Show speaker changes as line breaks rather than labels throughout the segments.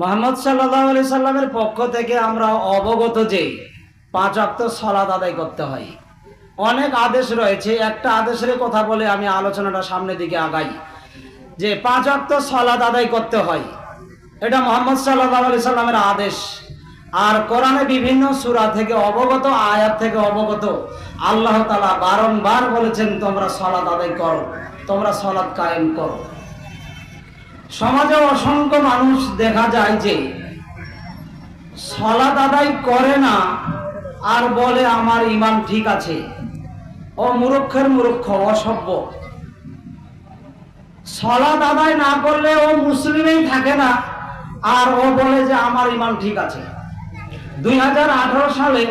মুহাম্মদ সাল্লাল্লাহু আলাইহি সাল্লামের পক্ষ থেকে আমরা অবগত যে 5 ওয়াক্ত সালাত আদায় করতে হয়। অনেক আদেশ রয়েছে, একটা আদেশের কথা বলে আমি আলোচনাটা সামনের দিকে আগাই। যে 5 ওয়াক্ত সালাত আদায় করতে হয়, এটা মুহাম্মদ সাল্লাল্লাহু আলাইহি সাল্লামের আদেশ। আর কোরআনে বিভিন্ন সূরা থেকে অবগত, আয়াত থেকে অবগত, আল্লাহ তাআলা বারংবার বলেছেন তোমরা সালাত আদায় করো, তোমরা সালাত কায়েম করো। সমাজে অসংখ্য মানুষ দেখা যায় যে সালাত আদায় করে না আর বলে আমার ঈমান ঠিক আছে। ও মূর্খের মূর্খ, অসভ্য। সালাত আদায় না করলে ও মুসলিমই থাকে না আর ও বলে যে আমার ঈমান ঠিক আছে। 2018 সালে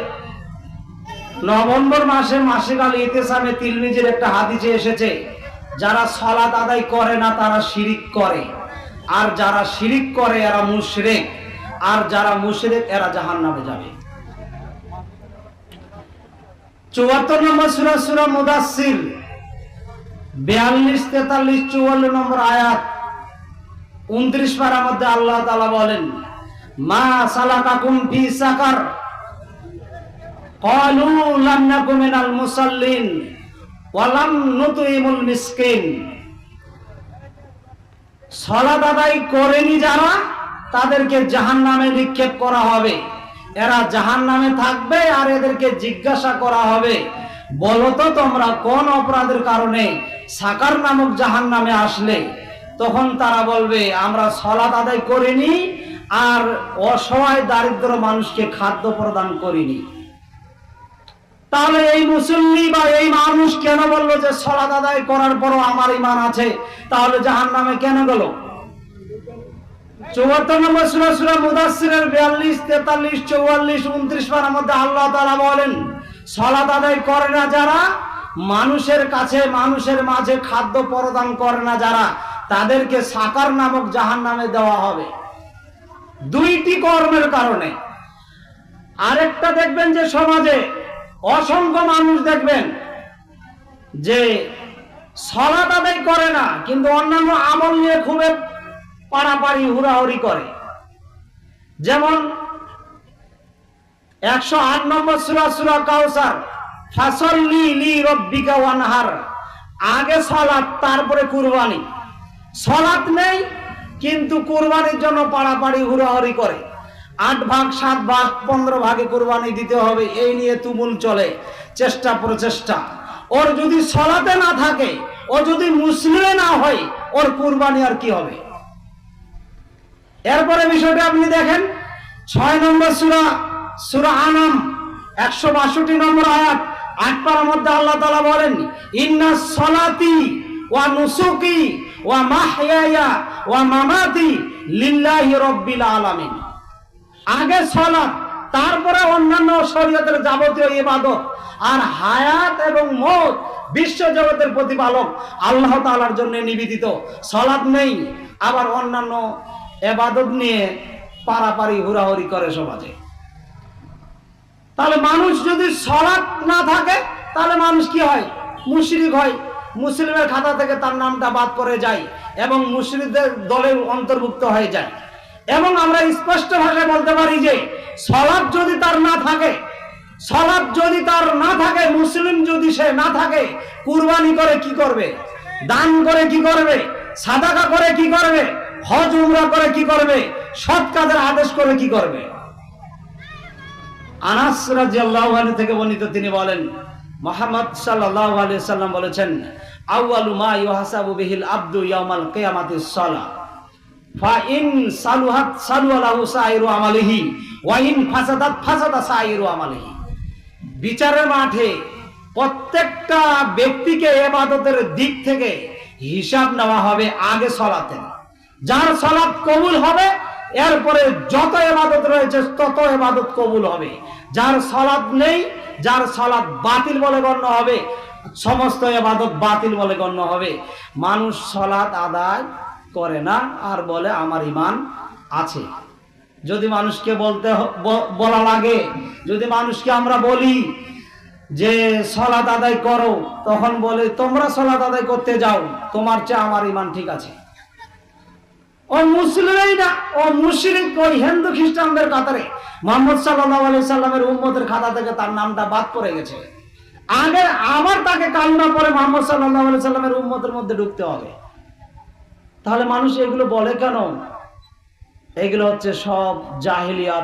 নভেম্বর মাসে মাসিক আল ইতিসামে তিরমিজির একটা হাদিসে এসেছে, যারা সালাত আদায় করে না তারা শিরিক করে, আর যারা শিরিক করে এরা মুশরিক, আর যারা মুশরিক এরা জাহান্নামে যাবে। 74 নম্বর সূরা সূরা মুদাসসির 42, 43, 44 নম্বর আয়াত 29 পারার মধ্যে আল্লাহ তাআলা বলেন, মা সালাকাকুম ফি সাকার ক্বালু লাম নাকু মিনাল মুসাল্লিন ওয়া লাম নুতইমুল মিসকিন। সালাত আদায় করেনি যারা, তাদেরকে জাহান্নামে নিক্ষেপ করা হবে। এরা জাহান্নামে থাকবে আর এদেরকে জিজ্ঞাসা করা হবে, বলো তো তোমরা কোন অপরাধের কারণে সাকার নামক জাহান্নামে আসলে? তখন তারা বলবে আমরা সালাত আদায় করিনি আর অসহায় দারিদ্র মানুষকে খাদ্য প্রদান করিনি। তাহলে এই মুসল্লি বা এই মানুষ কেন বললো যে সালাত আদায় করার পরও আমার ঈমান আছে? তাহলে জাহান্নামে কেন গেল? 74 নম্বর সূরা সূরা মুদাসসিরের 42, 43, 44, 29 পারার মধ্যে আল্লাহ তাআলা বলেন, সালাত আদায় করে না যারা, মানুষের কাছে মানুষের মাঝে খাদ্য প্রদান করে না যারা, তাদেরকে সাকার নামক জাহান্নামে দেওয়া হবে। দুইটি কর্মের কারণে। আরেকটা দেখবেন যে সমাজে অসংখ্য মানুষ দেখবেন যে সালাত আদায় করে না কিন্তু অন্যান্য আমল নিয়ে খুব পাড়াপাড়ি হুড়াহুড়ি করে। যেমন 108 নম্বর সূরা সূরা কাউসার, ফাসাল্লি লি রাব্বিকা ওয়ানহার, আগে সালাত তারপরে কুরবানি। সালাত নেই কিন্তু কুরবানির জন্য পাড়াপাড়ি হুড়াহুড়ি করে। 8 ভাগ, 7 ভাগ, 15 ভাগে কুরবানি দিতে হবে, এই নিয়ে তুমুল চলে, চেষ্টা প্রচেষ্টা। ওর যদি সালাতে না থাকে, ও যদি মুসলিমে না হয়, ওর কুরবানি আর কি হবে? এরপরে বিষয়টা আপনি দেখেন 6 নম্বর সূরা সূরা আনাম 162 নম্বর আয়াত 8 পারার মধ্যে আল্লাহ তাআলা বলেন, ইন্নাস সালাতি ওয়া নুসুকি ওয়া মাহইয়ায়া ওয়া মামাতি লিল্লাহি রাব্বিল আলামিন। আগে সালাত, তারপরে অন্যান্য শরীয়তের যাবতীয় ইবাদত, আর হায়াত এবং মওত বিশ্ব জগতের প্রতিপালক আল্লাহ তাআলার জন্য নিবেদিত। সালাত নেই, আবার অন্যান্য ইবাদত নিয়ে পারাপারি হুড়াহুড়ি করে সমাজে। তাহলে মানুষ যদি সালাত না থাকে তাহলে মানুষ কি হয়? মুশরিক হয়। মুসলিমের খাতা থেকে তার নামটা বাদ পড়ে যায় এবং মুশরিকদের দলে অন্তর্ভুক্ত হয়ে যায়। এবং আমরা স্পষ্ট ভাষায় বলতে পারি যে সালাত যদি তার না থাকে, সালাত যদি তার না থাকে, মুসলিম যদি সে না থাকে, কুরবানি করে কি করবে? দান করে কি করবে? সাদাকা করে কি করবে? হজ উমরা করে কি করবে? সৎ কাজের আদেশ করে কি করবে? আনাস রাদিয়াল্লাহু আনহু থেকে বর্ণিত, তিনি বলেন, মুহাম্মদ সাল্লাল্লাহু আলাইহি সাল্লাম বলেছেন, আউয়ালু মা ইউহাসাবু বিহিল আবদু ইয়াউমাল কিয়ামাতিস সালাহ, ফা ইন সালুহাত সালুহু সাইরু আমালিহি ওয়া ইন ফাসাদাত ফাসাদা সাইরু আমালিহি। বিচারের মাঠে প্রত্যেকটা ব্যক্তিকে ইবাদতের দিক থেকে হিসাব নেওয়া হবে আগে সালাতের। যার সালাত কবুল হবে, এরপরে যত ইবাদত রয়েছে তত ইবাদত কবুল হবে। যার সালাত নেই, যার সালাত বাতিল বলে গণ্য হবে, সমস্ত ইবাদত বাতিল বলে গণ্য হবে। মানুষ সালাত আদায় করে না আর বলে আমার ঈমান আছে। যদি মানুষকে বলা লাগে, যদি মানুষকে আমরা বলি যে সালাত আদায় করো, তখন বলে তোমরা সালাত আদায় করতে যাও, তোমার চেয়ে আমার ঈমান ঠিক আছে। ও মুসলিমই না, ও মুশরিক, ওই হিন্দু খ্রিস্টানদের কাতারে মুহাম্মদ সাল্লাল্লাহু আলাইহি সাল্লামের উম্মতের খাতা থেকে তার নামটা বাদ পড়ে গেছে। আগে আবার তাকে কালমা পড়ে মুহাম্মদ সাল্লাল্লাহু আলাইহি সাল্লামের উম্মতের মধ্যে ঢুকতে হবে। তাহলে মানুষ এগুলো বলে কেন? এগুলো হচ্ছে সব জাহেলিয়াত।